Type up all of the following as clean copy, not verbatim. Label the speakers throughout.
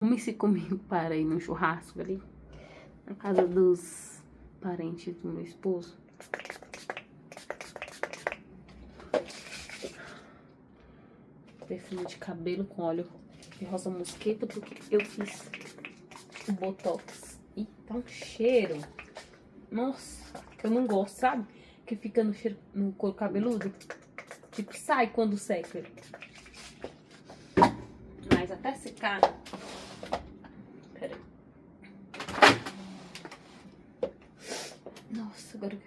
Speaker 1: Come-se comigo para ir no churrasco ali, na casa dos parentes do meu esposo. Perfume de cabelo com óleo de rosa mosqueta, porque eu fiz o botox. E tá um cheiro, nossa, que eu não gosto, sabe? Que fica no cheiro, no couro cabeludo. Tipo, sai quando seca. Mas até secar... Pera aí. Nossa, agora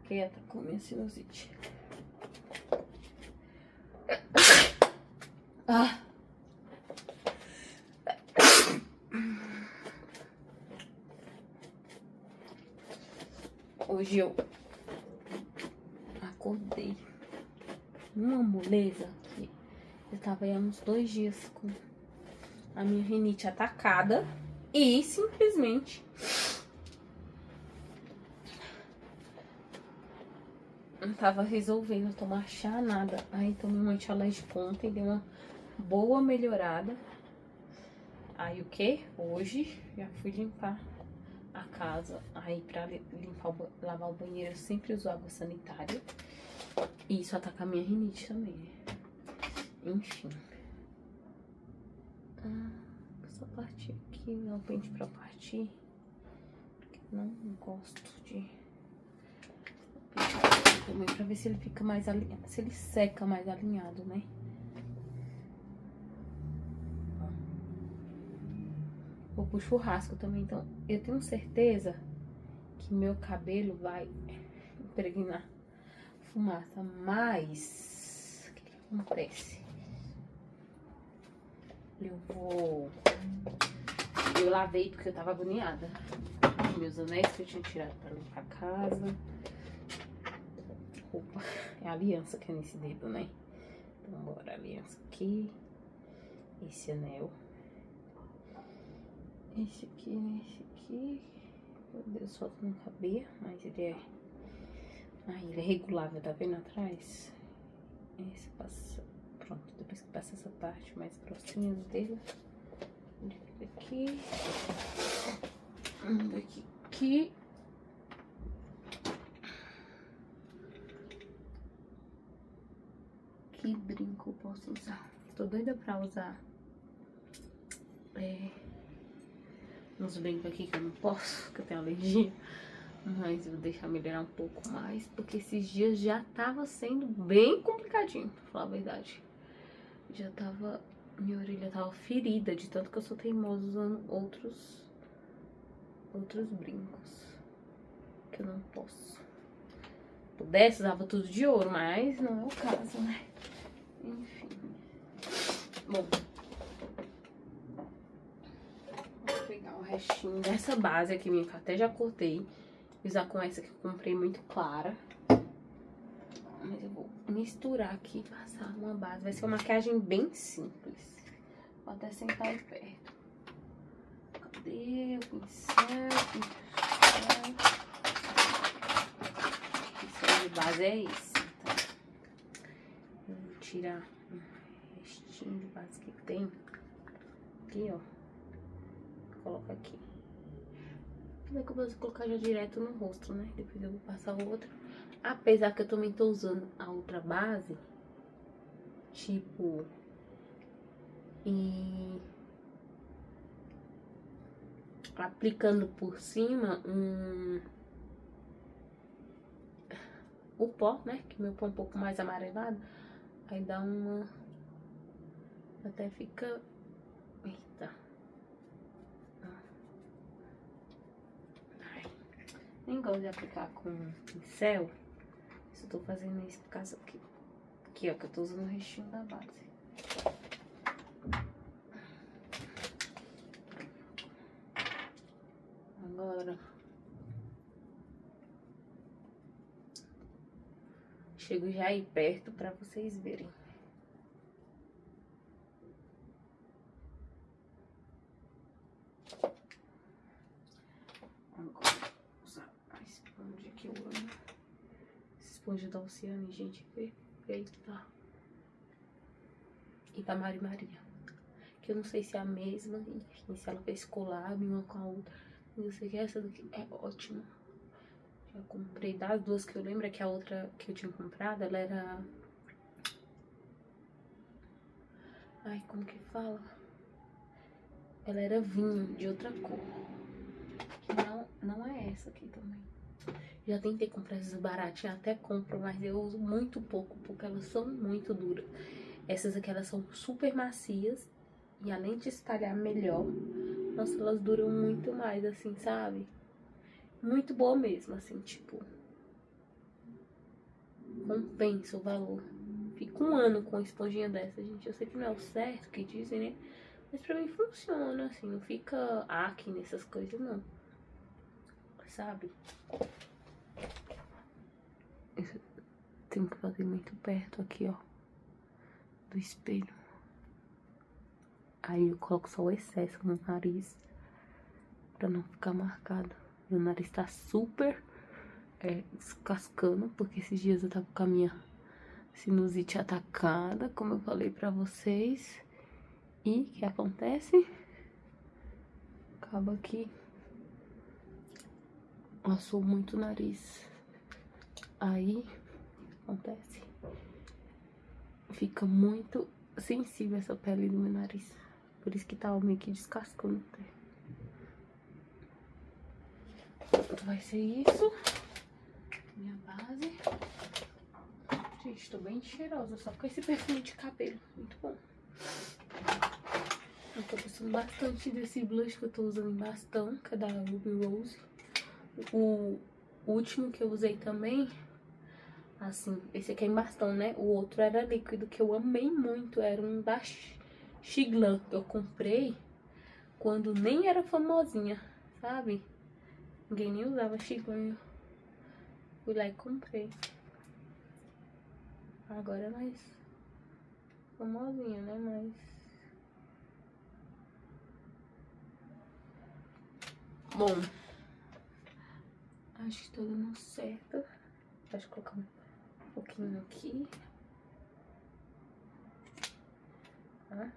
Speaker 1: que atacou minha sinusite. Ah. Hoje eu acordei numa moleza que eu tava aí há uns 2 dias com a minha rinite atacada e simplesmente não tava resolvendo tomar chá, nada. Aí tomei um antialérgico ontem, deu uma boa melhorada. Aí o que? Hoje já fui limpar a casa. Aí pra limpar, lavar o banheiro eu sempre uso água sanitária. E isso ataca a minha rinite também. Enfim. Essa parte aqui, não pente pra partir. Não gosto de também pra ver se ele fica mais alinhado, se ele seca mais alinhado, né? Vou pro churrasco também, então eu tenho certeza que meu cabelo vai impregnar fumaça, mas o que acontece? Eu lavei porque eu tava agoniada. Meus anéis que eu tinha tirado pra limpar a casa. Roupa. É a aliança que é nesse dedo, né? Então bora, a aliança aqui. Esse anel. Esse aqui, esse aqui. Meu Deus, falta não caber, mas ele é... ele é regulável, tá vendo atrás? Esse passa... Pronto, depois que passa essa parte mais grossinha do dedo, ele fica aqui. Aqui. Que brinco eu posso usar? Tô doida pra usar uns brincos aqui que eu não posso, que eu tenho alergia. Mas vou deixar melhorar um pouco mais, porque esses dias já tava sendo bem complicadinho, pra falar a verdade. Já tava... Minha orelha tava ferida de tanto que eu sou teimosa usando outros brincos. Que eu não posso. Se pudesse, usava tudo de ouro, mas não é o caso, né? Enfim. Bom. Vou pegar o restinho dessa base aqui minha, que eu até já cortei. Usar com essa que eu comprei muito clara. Mas eu vou misturar aqui e passar uma base. Vai ser uma maquiagem bem simples. Vou até sentar aí perto. Cadê o pincel? O pincel de base é esse. Tá? Eu vou tirar um restinho de base que tem. Aqui, ó. Coloca aqui. Como é que eu posso colocar já direto no rosto, né? Depois eu vou passar o outro. Apesar que eu também tô usando a outra base, tipo, e aplicando por cima o pó, né? Que meu pó é um pouco mais amarelado. Aí dá uma... Até fica... Eita. Ai. Nem gosto de aplicar com pincel. Eu tô fazendo isso por causa aqui. Aqui, ó, que eu tô usando o restinho da base. Agora... Chego já aí perto pra vocês verem. Agora, vou usar a esponja que eu amo. Esponja da Oceane, gente, perfeita. E da Mari Maria. que eu não sei se é a mesma, enfim, se ela fez collab uma com a outra. Mas eu sei que essa daqui é ótima. Já comprei das duas que eu lembro, é que a outra que eu tinha comprado, ela era... Ai, como que fala? Ela era vinho de outra cor. Que não é essa aqui também. Já tentei comprar essas baratinhas, até compro, mas eu uso muito pouco, porque elas são muito duras. Essas aqui, elas são super macias. E além de espalhar melhor, nossa, elas duram muito mais, assim, sabe? Muito boa mesmo, assim, tipo... compensa o valor. Fico um ano com uma esponjinha dessa, gente. Eu sei que não é o certo que dizem, né? Mas pra mim funciona, assim. Não fica acne nessas coisas, não. Sabe? Isso tenho que fazer muito perto aqui, ó. Do espelho. Aí eu coloco só o excesso no nariz. Pra não ficar marcado. Meu nariz tá super descascando. Porque esses dias eu tava com a minha sinusite atacada, como eu falei pra vocês. E o que acontece? Acaba que assou muito o nariz. Aí, acontece. Fica muito sensível essa pele do meu nariz. Por isso que tava meio que descascando até. Então vai ser isso. Minha base. Gente, tô bem cheirosa, só com esse perfume de cabelo. Muito bom. Eu tô gostando bastante desse blush que eu tô usando em bastão, que é da Ruby Rose. O último que eu usei também, assim, esse aqui é em bastão, né? O outro era líquido, que eu amei muito, era um da Xiglan. Eu comprei quando nem era famosinha, sabe? Ninguém nem usava Xiglan. Fui lá e comprei. Agora é mais famosinha, né? Mas... bom, acho que tá dando certo. Deixa eu colocar um pouquinho aqui. Tá?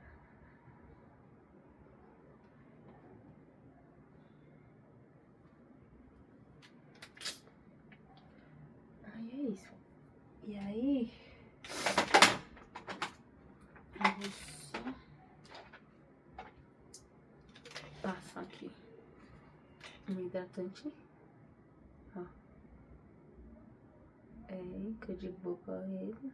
Speaker 1: Aí é isso. E aí... eu vou só passar aqui um hidratante. Ó. Que eu digo vou pra ele.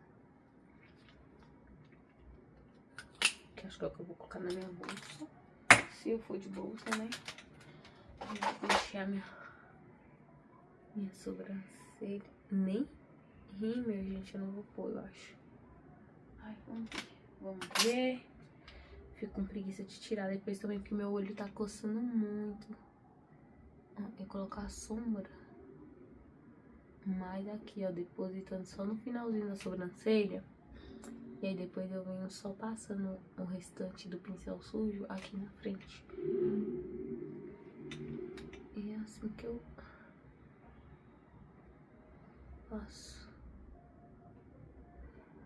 Speaker 1: Que acho que é o que eu vou colocar na minha bolsa. Se eu for de bolsa, né? Eu vou encher a minha sobrancelha. Nem rímel, gente, eu não vou pôr, eu acho. Ai, vamos ver. Vamos ver. Fico com preguiça de tirar depois também, porque meu olho tá coçando muito. E colocar a sombra mais aqui, ó, depositando só no finalzinho da sobrancelha. E aí depois eu venho só passando o restante do pincel sujo aqui na frente. E é assim que eu faço.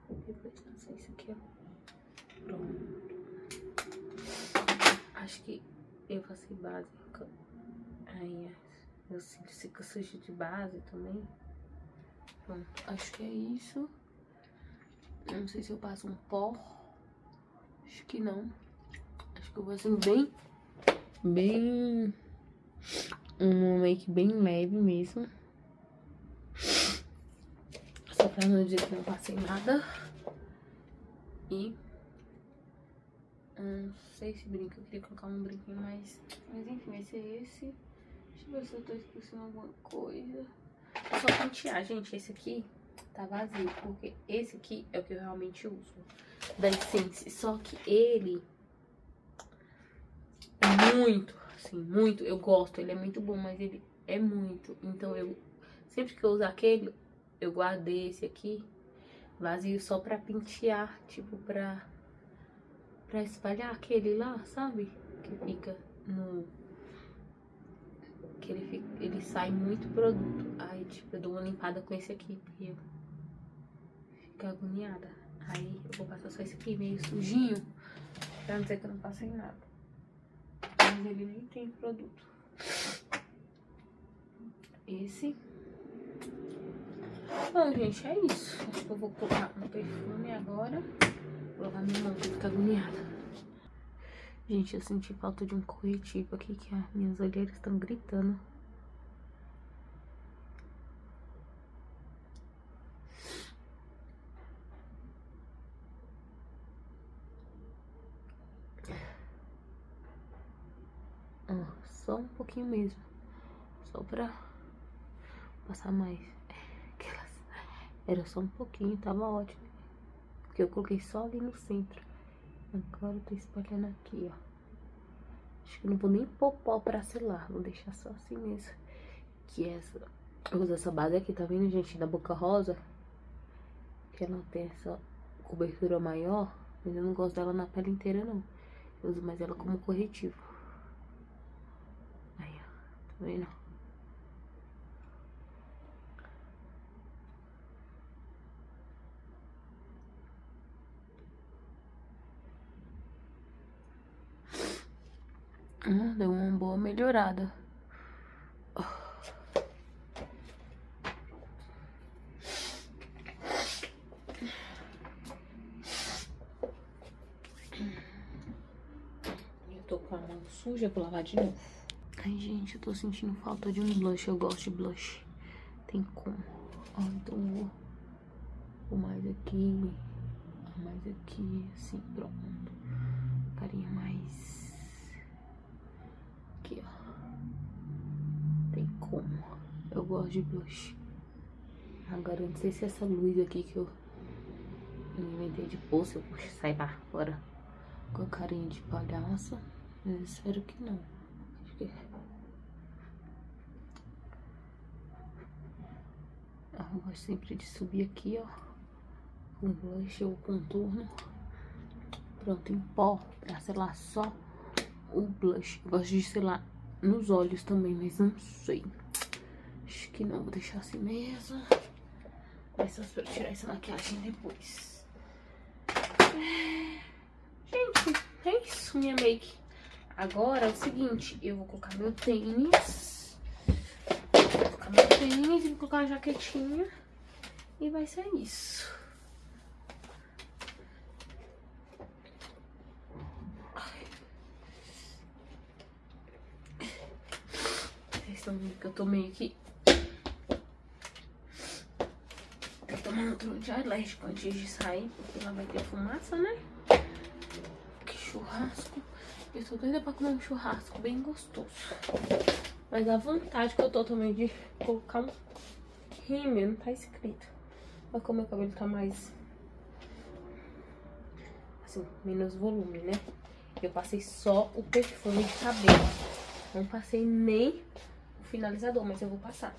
Speaker 1: Depois passar isso aqui, ó. Pronto. Acho que eu passei base. Aí, meu cílios fica sujo de base também. Pronto, acho que é isso. Eu não sei se eu passo um pó. Acho que não. Acho que eu vou assim bem... um make bem leve mesmo. Só pra não dizer que não passei nada. E... não sei se brinco, eu queria colocar um brinquinho mais... mas enfim, vai ser esse. Deixa eu ver se eu tô esquecendo alguma coisa. É só pentear, gente. Esse aqui tá vazio, porque esse aqui é o que eu realmente uso. Da Essence. Só que ele é muito, assim, muito. Eu gosto, ele é muito bom, mas ele é muito. Então eu, sempre que eu usar aquele, eu guardei esse aqui vazio só pra pentear, tipo, pra espalhar aquele lá, sabe? Que fica no... que ele sai muito produto. Aí, tipo, eu dou uma limpada com esse aqui, porque eu fico agoniada. Aí eu vou passar só esse aqui, meio sujinho. Pra não dizer que eu não passei nada. Mas ele nem tem produto. Esse. Bom, gente, é isso. Acho que eu vou colocar um perfume agora. Vou colocar minha mão, que fica agoniada. Gente, eu senti falta de um corretivo aqui, que as minhas olheiras estão gritando. Ó, só um pouquinho mesmo. Só pra passar mais. Era só um pouquinho, tava ótimo. Porque eu coloquei só ali no centro. Agora eu tô espalhando aqui, ó. Acho que eu não vou nem pôr pó pra selar. Vou deixar só assim mesmo. Que essa... Eu uso essa base aqui, tá vendo, gente? Da Boca Rosa. Que ela tem essa cobertura maior. Mas eu não gosto dela na pele inteira, não. Eu uso mais ela como corretivo. Aí, ó. Tá vendo? Deu uma boa melhorada. Eu tô com a mão suja, vou lavar de novo. Ai, gente, eu tô sentindo falta de um blush. Eu gosto de blush. Tem como. Ó, então vou mais aqui. Mais aqui, assim, pronto. Carinha mais... Aqui, ó. Tem como. Eu gosto de blush. Agora, eu não sei se essa luz aqui que eu inventei de pôr, se eu sair lá fora com a carinha de palhaço. Eu espero que não. Acho que... Eu gosto sempre de subir aqui, ó. Com blush ou contorno. Pronto, em pó. Pra selar só o blush. Eu gosto de selar nos olhos também, mas não sei. Acho que não, vou deixar assim mesmo. Mas só espero tirar essa maquiagem depois. Gente, é isso, minha make. Agora é o seguinte, eu vou colocar meu tênis. Vou colocar meu tênis e vou colocar a jaquetinha. E vai ser isso. Vocês estão vendo que eu tô meio que... Tô tomando um de alérgico antes de sair, porque lá vai ter fumaça, né? Que churrasco. Eu tô doida pra comer um churrasco bem gostoso. Mas a vontade que eu tô também de colocar um rímel, não tá escrito. Olha como meu cabelo tá mais... assim, menos volume, né? Eu passei só o perfume de cabelo. Não passei nem o finalizador, mas eu vou passar.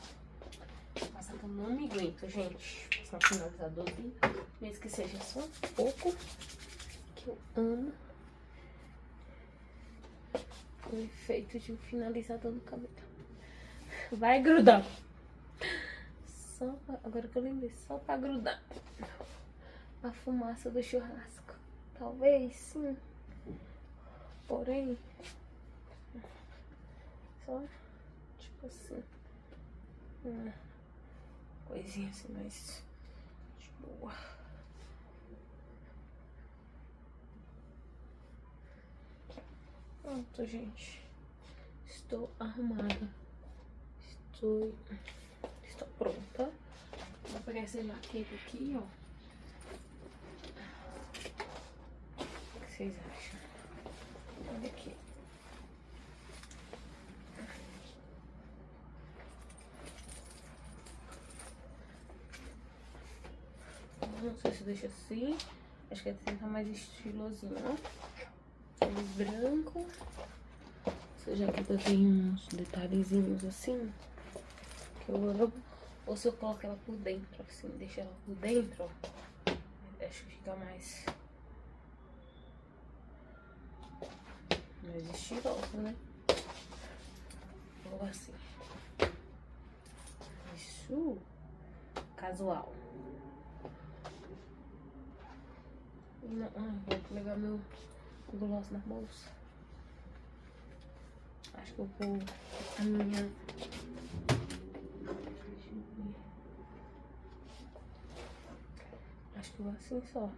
Speaker 1: Vou passar que eu não me aguento, gente. Passar um finalizadorzinho, mesmo que seja só um pouco, que eu amo o efeito de um finalizador no cabelo. Vai grudar. Só pra, agora que eu lembrei, só pra grudar a fumaça do churrasco. Talvez sim, porém, só tipo assim, uma coisinha assim mais de boa. Pronto, gente. Estou arrumada. Estou pronta. Vou pegar essa jaqueta aqui, ó. O que vocês acham? Olha aqui. Não sei se deixa assim. Acho que assim tá mais estilosinho, ó. Tênis branco. Essa jaqueta tem uns detalhezinhos assim, que eu amo. Ou se eu coloco ela por dentro, assim, deixa ela por dentro, ó. Acho que fica mais estilosa, né? Ou assim. Isso. Casual. Não, vou pegar meu gloss na bolsa. Acho que eu vou a minha... Deixa eu ver. Acho que eu vou assim só.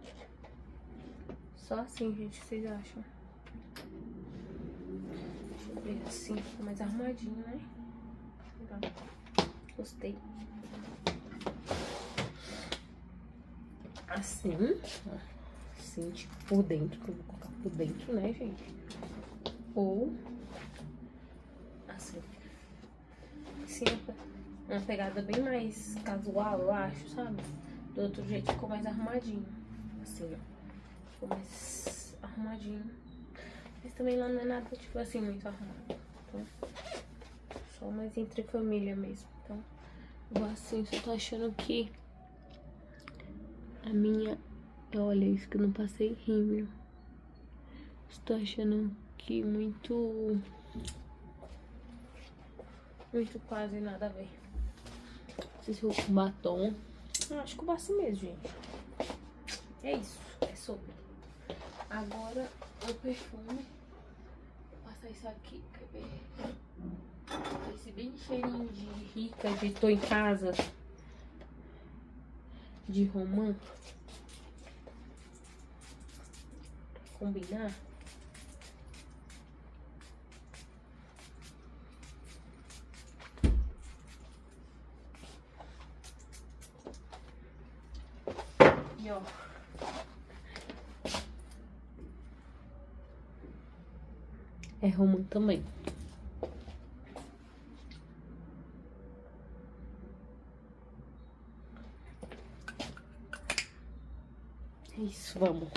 Speaker 1: Só assim, gente, vocês acham? Deixa eu ver assim, fica mais arrumadinho, né? Legal. Gostei. Assim, ó. Assim, tipo, por dentro, que eu vou colocar por dentro, né, gente? Ou assim. Assim, uma pegada bem mais casual, eu acho, sabe? Do outro jeito ficou mais arrumadinho. Assim, ó. Ficou mais arrumadinho. Mas também lá não é nada, tipo assim, muito arrumado. Então, só mais entre família mesmo. Então, vou assim, só tô achando que a minha... Olha, isso que eu não passei rímel. Estou achando que muito quase nada a ver. Não sei se eu vou com batom. Acho que eu vou assim mesmo, gente. É isso, é sobre. Agora, o perfume. Vou passar isso aqui, quer ver? Esse bem cheirinho de rica, de tô em casa. De romã. Combinar. E ó. É romã também. É isso, vamos.